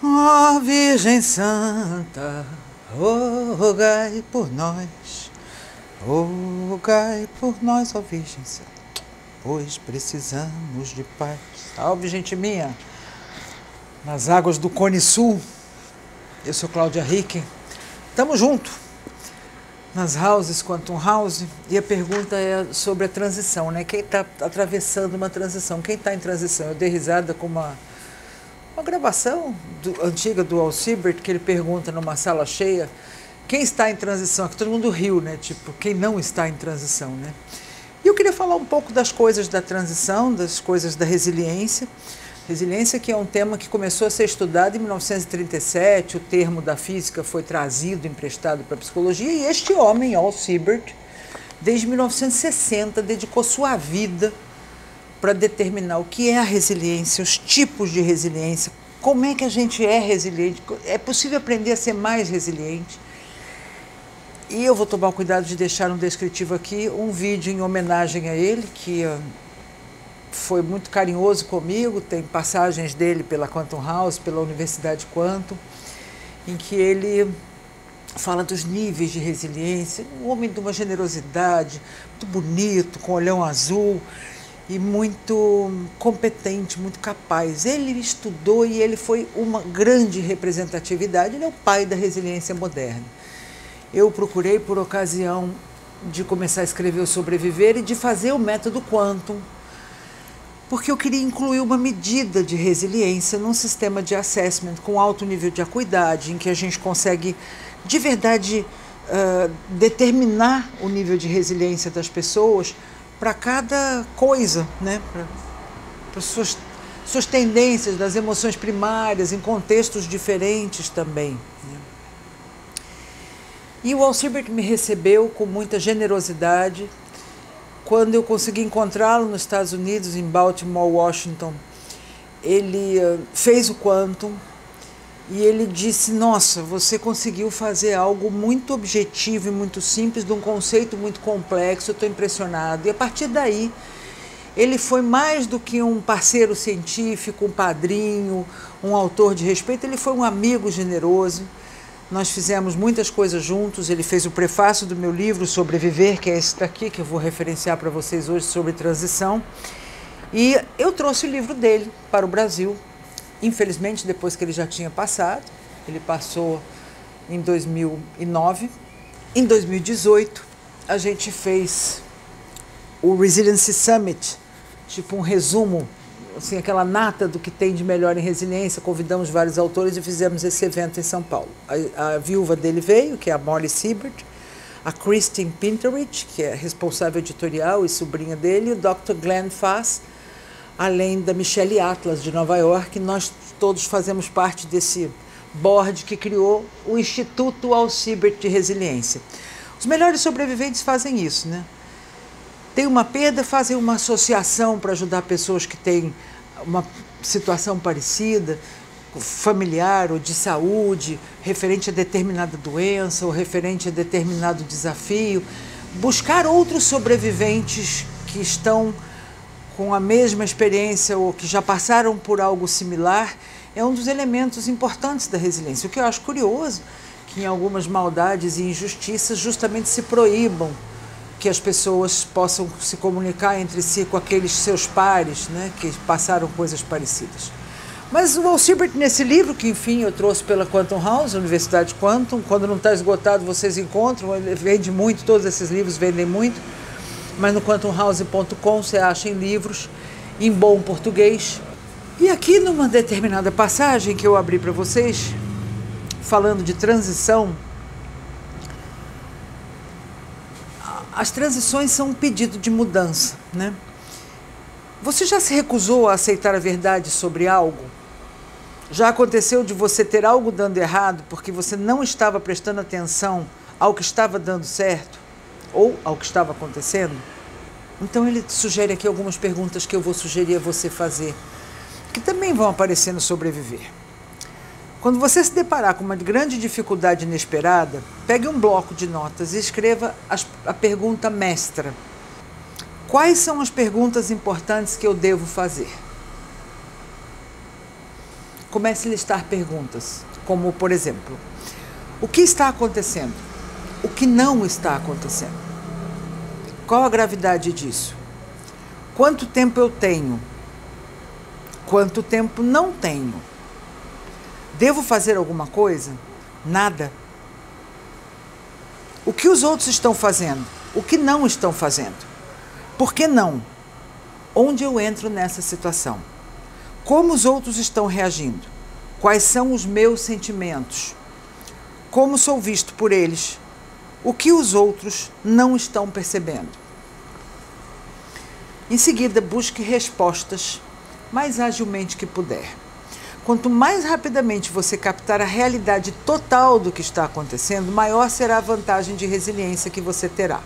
Ó Virgem Santa, rogai por nós, rogai por nós, ó Virgem Santa, pois precisamos de paz. Salve, gente minha, nas águas do Cone Sul. Eu sou Cláudia Rick, tamo junto nas houses, Quantum House, e a pergunta é sobre a transição, né? Quem está atravessando uma transição? Quem está em transição? Eu dei risada com uma gravação antiga do Al Siebert, que ele pergunta numa sala cheia, quem está em transição? Que todo mundo riu, né? Tipo, quem não está em transição, né? E eu queria falar um pouco das coisas da transição, das coisas da resiliência. Resiliência, que é um tema que começou a ser estudado em 1937, o termo da física foi trazido, emprestado para a psicologia, e este homem, Al Siebert, desde 1960, dedicou sua vida para determinar o que é a resiliência, os tipos de resiliência, como é que a gente é resiliente, é possível aprender a ser mais resiliente. E eu vou tomar o cuidado de deixar um descritivo aqui, um vídeo em homenagem a ele, que foi muito carinhoso comigo, tem passagens dele pela Quantum House, pela Universidade Quantum, em que ele fala dos níveis de resiliência, um homem de uma generosidade, muito bonito, com olhão azul, e muito competente, muito capaz. Ele estudou e ele foi uma grande representatividade, ele é o pai da resiliência moderna. Eu procurei, por ocasião de começar a escrever o Sobreviver e de fazer o método Quantum, porque eu queria incluir uma medida de resiliência num sistema de assessment com alto nível de acuidade, em que a gente consegue, de verdade, determinar o nível de resiliência das pessoas para cada coisa, né? Para suas tendências, das emoções primárias, em contextos diferentes também, né? E o Al Siebert me recebeu com muita generosidade. Quando eu consegui encontrá-lo nos Estados Unidos, em Baltimore, Washington, ele fez o Quantum e ele disse, nossa, você conseguiu fazer algo muito objetivo e muito simples, de um conceito muito complexo, eu estou impressionado. E a partir daí, ele foi mais do que um parceiro científico, um padrinho, um autor de respeito, ele foi um amigo generoso. Nós fizemos muitas coisas juntos, ele fez o prefácio do meu livro Sobreviver, que é esse daqui, que eu vou referenciar para vocês hoje, sobre transição. E eu trouxe o livro dele para o Brasil, infelizmente depois que ele já tinha passado, ele passou em 2009. Em 2018, a gente fez o Resiliency Summit, tipo um resumo, assim, aquela nata do que tem de melhor em resiliência, convidamos vários autores e fizemos esse evento em São Paulo. A viúva dele veio, que é a Molly Siebert, a Christine Pinterich, que é responsável editorial e sobrinha dele, e o Dr. Glenn Fass, além da Michelle Atlas, de Nova York. Nós todos fazemos parte desse board que criou o Instituto Al Siebert de Resiliência. Os melhores sobreviventes fazem isso, né? Tem uma perda, fazem uma associação para ajudar pessoas que têm uma situação parecida, familiar ou de saúde, referente a determinada doença ou referente a determinado desafio. Buscar outros sobreviventes que estão com a mesma experiência ou que já passaram por algo similar é um dos elementos importantes da resiliência. O que eu acho curioso, que em algumas maldades e injustiças justamente se proíbam que as pessoas possam se comunicar entre si com aqueles seus pares, né, que passaram coisas parecidas. Mas o Al Siebert, nesse livro, que enfim eu trouxe pela Quantum House, Universidade Quantum, quando não está esgotado vocês encontram, ele vende muito, todos esses livros vendem muito, mas no quantumhouse.com você acha em livros, em bom português. E aqui numa determinada passagem que eu abri para vocês, falando de transição, as transições são um pedido de mudança, né? Você já se recusou a aceitar a verdade sobre algo? Já aconteceu de você ter algo dando errado porque você não estava prestando atenção ao que estava dando certo ou ao que estava acontecendo? Então ele sugere aqui algumas perguntas que eu vou sugerir a você fazer, que também vão aparecer no Sobreviver. Quando você se deparar com uma grande dificuldade inesperada, pegue um bloco de notas e escreva a pergunta mestra. Quais são as perguntas importantes que eu devo fazer? comece a listar perguntas, como, por exemplo, o que está acontecendo? O que não está acontecendo? Qual a gravidade disso? Quanto tempo eu tenho? Quanto tempo não tenho? Devo fazer alguma coisa? Nada. O que os outros estão fazendo? O que não estão fazendo? Por que não? Onde eu entro nessa situação? Como os outros estão reagindo? Quais são os meus sentimentos? Como sou visto por eles? O que os outros não estão percebendo? Em seguida, busque respostas mais agilmente que puder. Quanto mais rapidamente você captar a realidade total do que está acontecendo, maior será a vantagem de resiliência que você terá.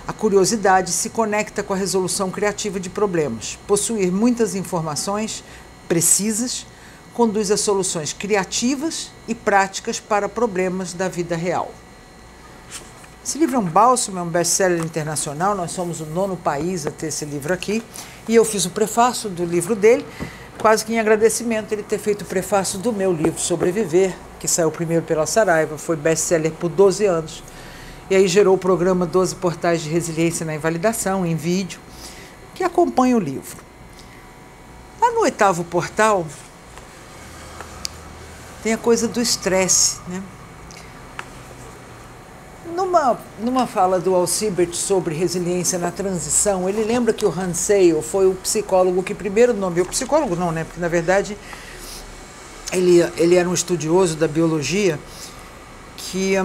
A curiosidade se conecta com a resolução criativa de problemas. Possuir muitas informações precisas conduz a soluções criativas e práticas para problemas da vida real. Esse livro é um bálsamo, é um best-seller internacional, nós somos o 9º país a ter esse livro aqui, e eu fiz o prefácio do livro dele, quase que em agradecimento ele ter feito o prefácio do meu livro Sobreviver, que saiu primeiro pela Saraiva, foi best-seller por 12 anos, e aí gerou o programa 12 Portais de Resiliência na Invalidação, em vídeo, que acompanha o livro. Lá no 8º portal, tem a coisa do estresse, né? Numa fala do Alcibert sobre resiliência na transição, ele lembra que o Hans Sale foi o psicólogo que primeiro nomeou, psicólogo não, né? Porque na verdade ele era um estudioso da biologia que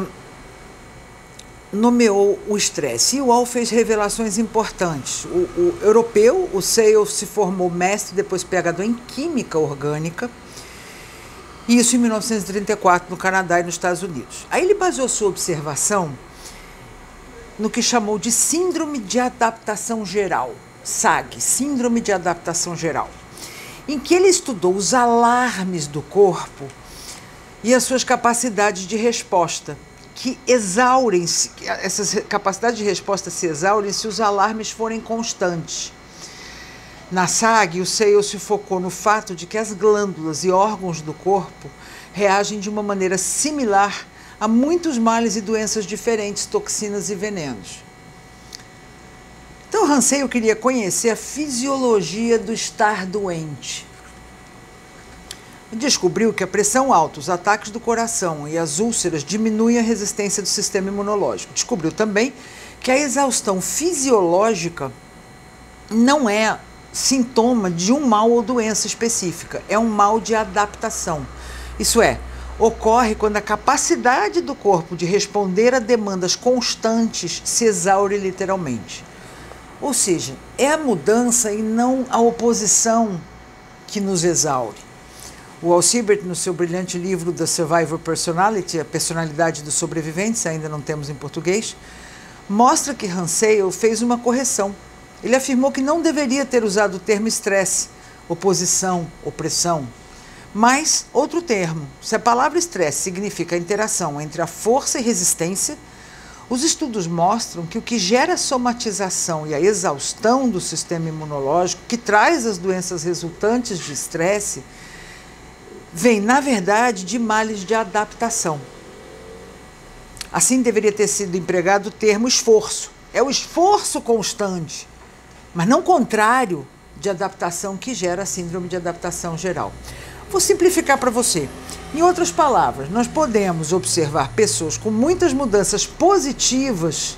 nomeou o estresse. E o Al fez revelações importantes. O europeu, o Sale, se formou mestre, depois PhD em Química Orgânica, isso em 1934, no Canadá e nos Estados Unidos. Aí ele baseou sua observação no que chamou de Síndrome de Adaptação Geral, SAG, Síndrome de Adaptação Geral, em que ele estudou os alarmes do corpo e as suas capacidades de resposta, que exaurem-se, essas capacidades de resposta se exaurem se os alarmes forem constantes. Na SAG, o Sale se focou no fato de que as glândulas e órgãos do corpo reagem de uma maneira similar a muitos males e doenças diferentes, toxinas e venenos. Então, Hans Sale queria conhecer a fisiologia do estar doente. Descobriu que a pressão alta, os ataques do coração e as úlceras diminuem a resistência do sistema imunológico. Descobriu também que a exaustão fisiológica não é sintoma de um mal ou doença específica, é um mal de adaptação. Isso é, ocorre quando a capacidade do corpo de responder a demandas constantes se exaure literalmente. Ou seja, é a mudança e não a oposição que nos exaure. O Alcibert, no seu brilhante livro The Survivor Personality, a personalidade do sobrevivente, ainda não temos em português, mostra que Hans Sale fez uma correção. Ele afirmou que não deveria ter usado o termo estresse, oposição, opressão, mas outro termo. Se a palavra estresse significa a interação entre a força e resistência, os estudos mostram que o que gera a somatização e a exaustão do sistema imunológico, que traz as doenças resultantes de estresse, vem, na verdade, de males de adaptação. Assim deveria ter sido empregado o termo esforço. É o esforço constante, mas não contrário de adaptação que gera a síndrome de adaptação geral. Vou simplificar para você. Em outras palavras, nós podemos observar pessoas com muitas mudanças positivas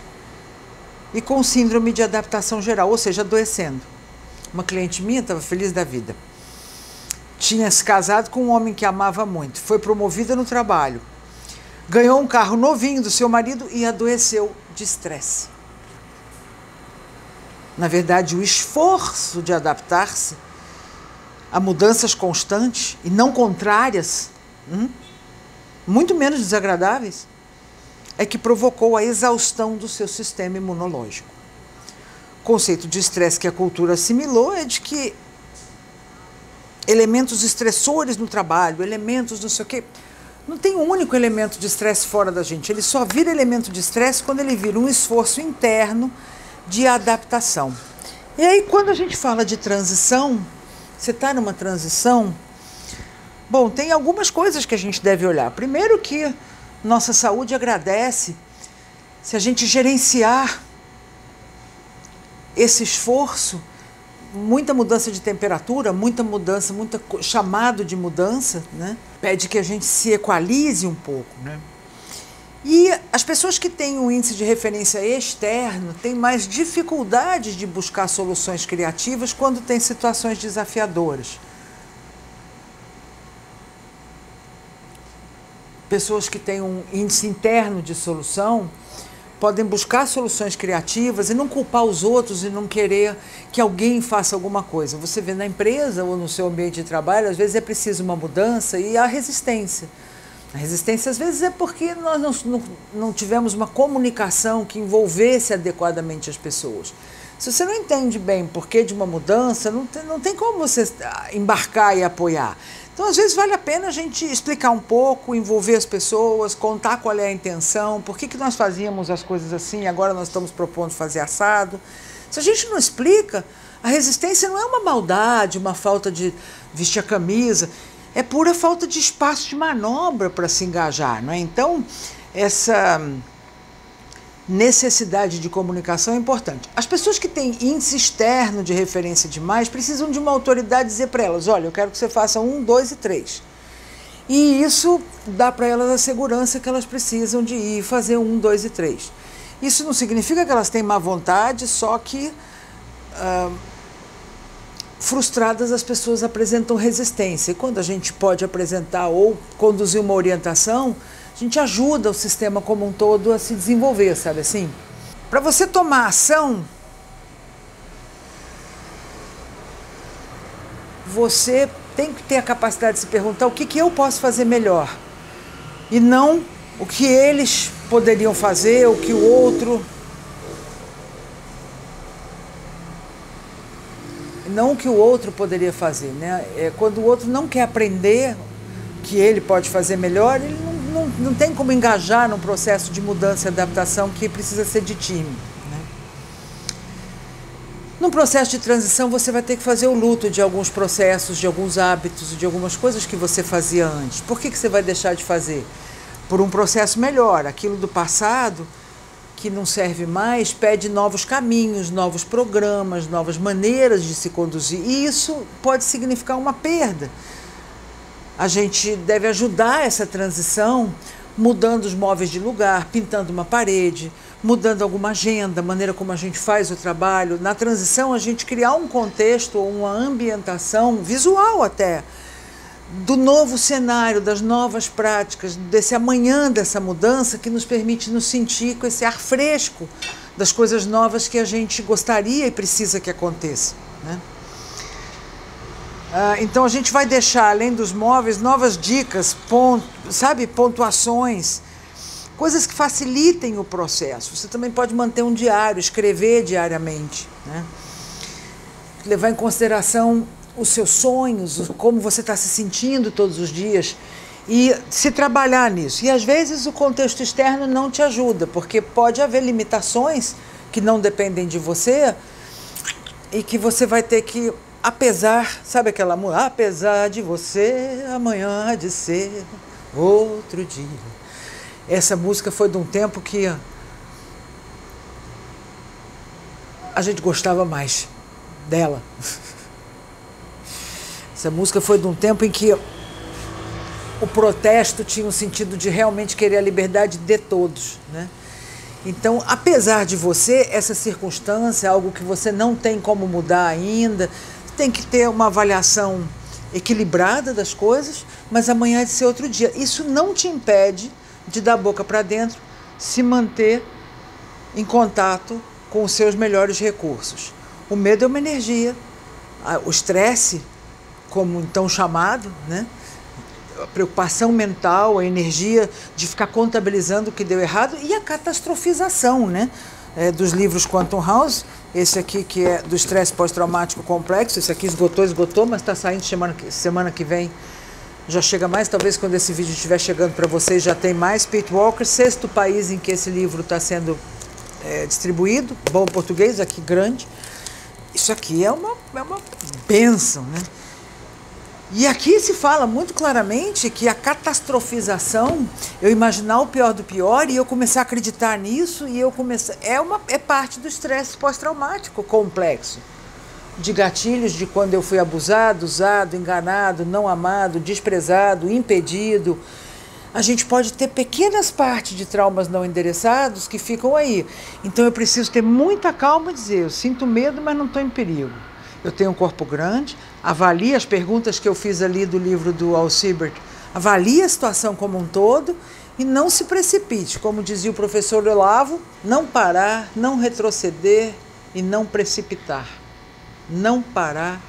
e com síndrome de adaptação geral, ou seja, adoecendo. Uma cliente minha estava feliz da vida. Tinha se casado com um homem que amava muito, foi promovida no trabalho, ganhou um carro novinho do seu marido e adoeceu de estresse. Na verdade, o esforço de adaptar-se a mudanças constantes e não contrárias, muito menos desagradáveis, é que provocou a exaustão do seu sistema imunológico. O conceito de estresse que a cultura assimilou é de que elementos estressores no trabalho, elementos não sei o quê, não tem um único elemento de estresse fora da gente. Ele só vira elemento de estresse quando ele vira um esforço interno de adaptação. E aí, quando a gente fala de transição, você está numa transição, Bom, tem algumas coisas que a gente deve olhar. Primeiro que nossa saúde agradece se a gente gerenciar esse esforço, muita mudança de temperatura, muita mudança, muito chamado de mudança, né? Pede que a gente se equalize um pouco, né? E as pessoas que têm um índice de referência externo têm mais dificuldades de buscar soluções criativas quando tem situações desafiadoras. Pessoas que têm um índice interno de solução podem buscar soluções criativas e não culpar os outros e não querer que alguém faça alguma coisa. Você vê na empresa ou no seu ambiente de trabalho, às vezes é preciso uma mudança e há resistência. A resistência, às vezes, é porque nós não tivemos uma comunicação que envolvesse adequadamente as pessoas. Se você não entende bem o porquê de uma mudança, não tem como você embarcar e apoiar. Então, às vezes, vale a pena a gente explicar um pouco, envolver as pessoas, contar qual é a intenção, por que nós fazíamos as coisas assim e agora nós estamos propondo fazer assado. Se a gente não explica, a resistência não é uma maldade, uma falta de vestir a camisa, é pura falta de espaço de manobra para se engajar, não é? Então, essa necessidade de comunicação é importante. As pessoas que têm índice externo de referência demais precisam de uma autoridade dizer para elas, olha, eu quero que você faça 1, 2 e 3. E isso dá para elas a segurança que elas precisam de ir fazer 1, 2 e 3. Isso não significa que elas têm má vontade, só que frustradas as pessoas apresentam resistência. E quando a gente pode apresentar ou conduzir uma orientação, a gente ajuda o sistema como um todo a se desenvolver, sabe assim? Para você tomar ação, você tem que ter a capacidade de se perguntar o que eu posso fazer melhor. E não o que eles poderiam fazer, o que o outro... Não o que o outro poderia fazer, né? Quando o outro não quer aprender o que ele pode fazer melhor, ele não tem como engajar num processo de mudança e adaptação que precisa ser de time, né? Num processo de transição, você vai ter que fazer o luto de alguns processos, de alguns hábitos, de algumas coisas que você fazia antes. Por que você vai deixar de fazer? Por um processo melhor. Aquilo do passado, que não serve mais, pede novos caminhos, novos programas, novas maneiras de se conduzir. E isso pode significar uma perda. A gente deve ajudar essa transição mudando os móveis de lugar, pintando uma parede, mudando alguma agenda, a maneira como a gente faz o trabalho. Na transição, a gente criar um contexto ou uma ambientação visual até, do novo cenário, das novas práticas, desse amanhã dessa mudança que nos permite nos sentir com esse ar fresco das coisas novas que a gente gostaria e precisa que aconteça, né? Então a gente vai deixar, além dos móveis, novas dicas, pontuações, coisas que facilitem o processo. Você também pode manter um diário, escrever diariamente, né? Levar em consideração os seus sonhos, como você está se sentindo todos os dias e se trabalhar nisso. E às vezes o contexto externo não te ajuda, porque pode haver limitações que não dependem de você e que você vai ter que, apesar, sabe aquela música? Apesar de você, amanhã há de ser outro dia. Essa música foi de um tempo que a gente gostava mais dela. Essa música foi de um tempo em que o protesto tinha um sentido de realmente querer a liberdade de todos, né? Então, apesar de você, essa circunstância é algo que você não tem como mudar ainda, tem que ter uma avaliação equilibrada das coisas, mas amanhã é de ser outro dia. Isso não te impede de dar a boca para dentro, se manter em contato com os seus melhores recursos. O medo é uma energia, o estresse, como então chamado, né? A preocupação mental, a energia de ficar contabilizando o que deu errado e a catastrofização, né? Dos livros Quantum House, esse aqui que é do estresse pós-traumático complexo, esse aqui esgotou, mas está saindo semana que vem, já chega mais, talvez quando esse vídeo estiver chegando para vocês já tem mais. Pete Walker, 6º país em que esse livro está sendo distribuído, bom português, aqui grande. Isso aqui é uma bênção, né? E aqui se fala muito claramente que a catastrofização, eu imaginar o pior do pior e eu começar a acreditar nisso e eu começar... É parte do estresse pós-traumático complexo. De gatilhos de quando eu fui abusado, usado, enganado, não amado, desprezado, impedido. A gente pode ter pequenas partes de traumas não endereçados que ficam aí. Então eu preciso ter muita calma e dizer, eu sinto medo, mas não estou em perigo. Eu tenho um corpo grande, avalie as perguntas que eu fiz ali do livro do Alcibert, avalie a situação como um todo e não se precipite. Como dizia o professor Olavo, não parar, não retroceder e não precipitar. Não parar,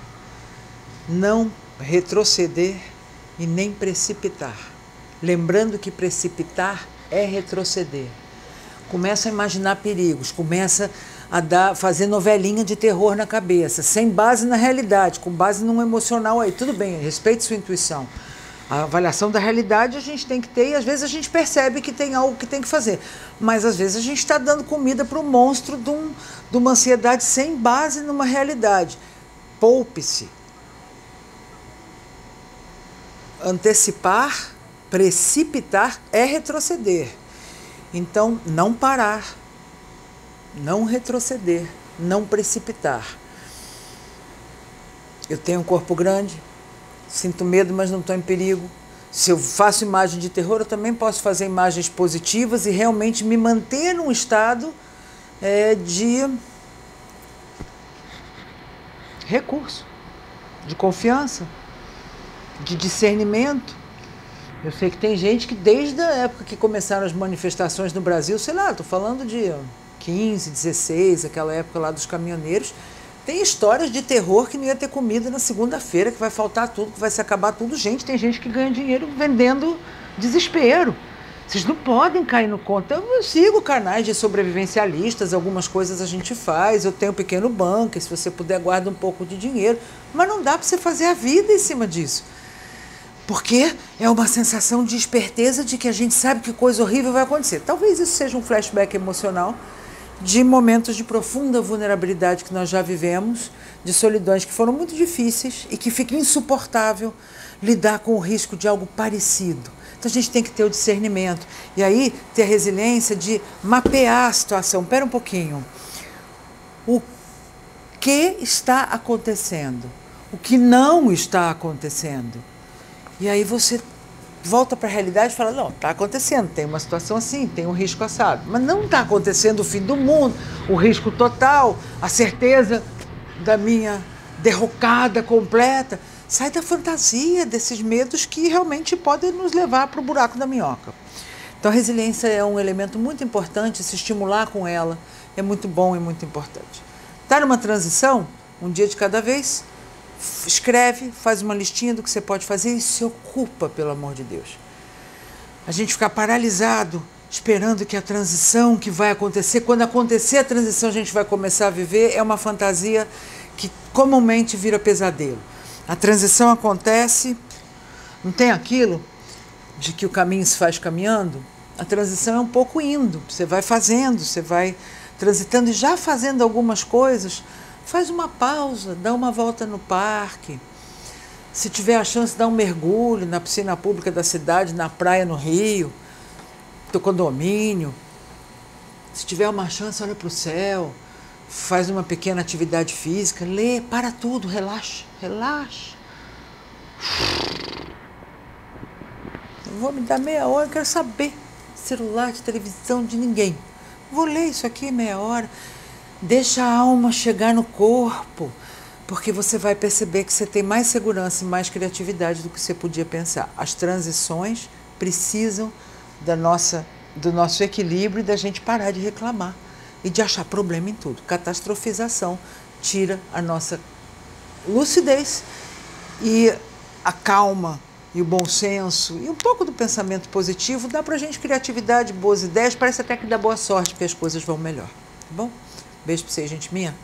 não retroceder e nem precipitar. Lembrando que precipitar é retroceder. Começa a imaginar perigos, começa a fazer novelinha de terror na cabeça, sem base na realidade, com base num emocional aí. Tudo bem, respeite sua intuição. A avaliação da realidade a gente tem que ter e às vezes a gente percebe que tem algo que tem que fazer. Mas às vezes a gente está dando comida para o monstro de uma ansiedade sem base numa realidade. Poupe-se. Antecipar, precipitar é retroceder. Então, não parar, não retroceder, não precipitar. Eu tenho um corpo grande, sinto medo, mas não estou em perigo. Se eu faço imagem de terror, eu também posso fazer imagens positivas e realmente me manter num estado de recurso, de confiança, de discernimento. Eu sei que tem gente que desde a época que começaram as manifestações no Brasil, sei lá, estou falando de 15, 16, aquela época lá dos caminhoneiros, tem histórias de terror que não ia ter comida na segunda-feira, que vai faltar tudo, que vai se acabar tudo. Gente, tem gente que ganha dinheiro vendendo desespero. Vocês não podem cair no conto. Eu sigo canais de sobrevivencialistas, algumas coisas a gente faz, eu tenho um pequeno banco, e se você puder guarda um pouco de dinheiro, mas não dá para você fazer a vida em cima disso. Porque é uma sensação de esperteza de que a gente sabe que coisa horrível vai acontecer. Talvez isso seja um flashback emocional de momentos de profunda vulnerabilidade que nós já vivemos, de solidões que foram muito difíceis e que fica insuportável lidar com o risco de algo parecido. Então a gente tem que ter o discernimento e aí ter a resiliência de mapear a situação. Espera um pouquinho. O que está acontecendo? O que não está acontecendo? E aí você volta para a realidade e fala, não, está acontecendo, tem uma situação assim, tem um risco assado. Mas não está acontecendo o fim do mundo, o risco total, a certeza da minha derrocada completa. Sai da fantasia desses medos que realmente podem nos levar para o buraco da minhoca. Então a resiliência é um elemento muito importante, se estimular com ela é muito bom e muito importante. Está numa transição, um dia de cada vez, escreve, faz uma listinha do que você pode fazer e se ocupa, pelo amor de Deus. A gente ficar paralisado, esperando que a transição que vai acontecer, quando acontecer a transição a gente vai começar a viver, é uma fantasia que comumente vira pesadelo. A transição acontece, não tem aquilo de que o caminho se faz caminhando? A transição é um pouco indo, você vai fazendo, você vai transitando e já fazendo algumas coisas. Faz uma pausa, dá uma volta no parque. Se tiver a chance, dá um mergulho na piscina pública da cidade, na praia no Rio, do condomínio. Se tiver uma chance, olha para o céu, faz uma pequena atividade física, lê, para tudo, relaxa, relaxa. Eu vou me dar meia hora, eu quero saber. Celular, de televisão, de ninguém. Vou ler isso aqui meia hora. Deixa a alma chegar no corpo, porque você vai perceber que você tem mais segurança e mais criatividade do que você podia pensar. As transições precisam do nosso equilíbrio e da gente parar de reclamar e de achar problema em tudo. Catastrofização tira a nossa lucidez e a calma e o bom senso e um pouco do pensamento positivo dá pra gente criatividade, boas ideias, parece até que dá boa sorte, porque as coisas vão melhor, tá bom? Beijo pra vocês, gente minha.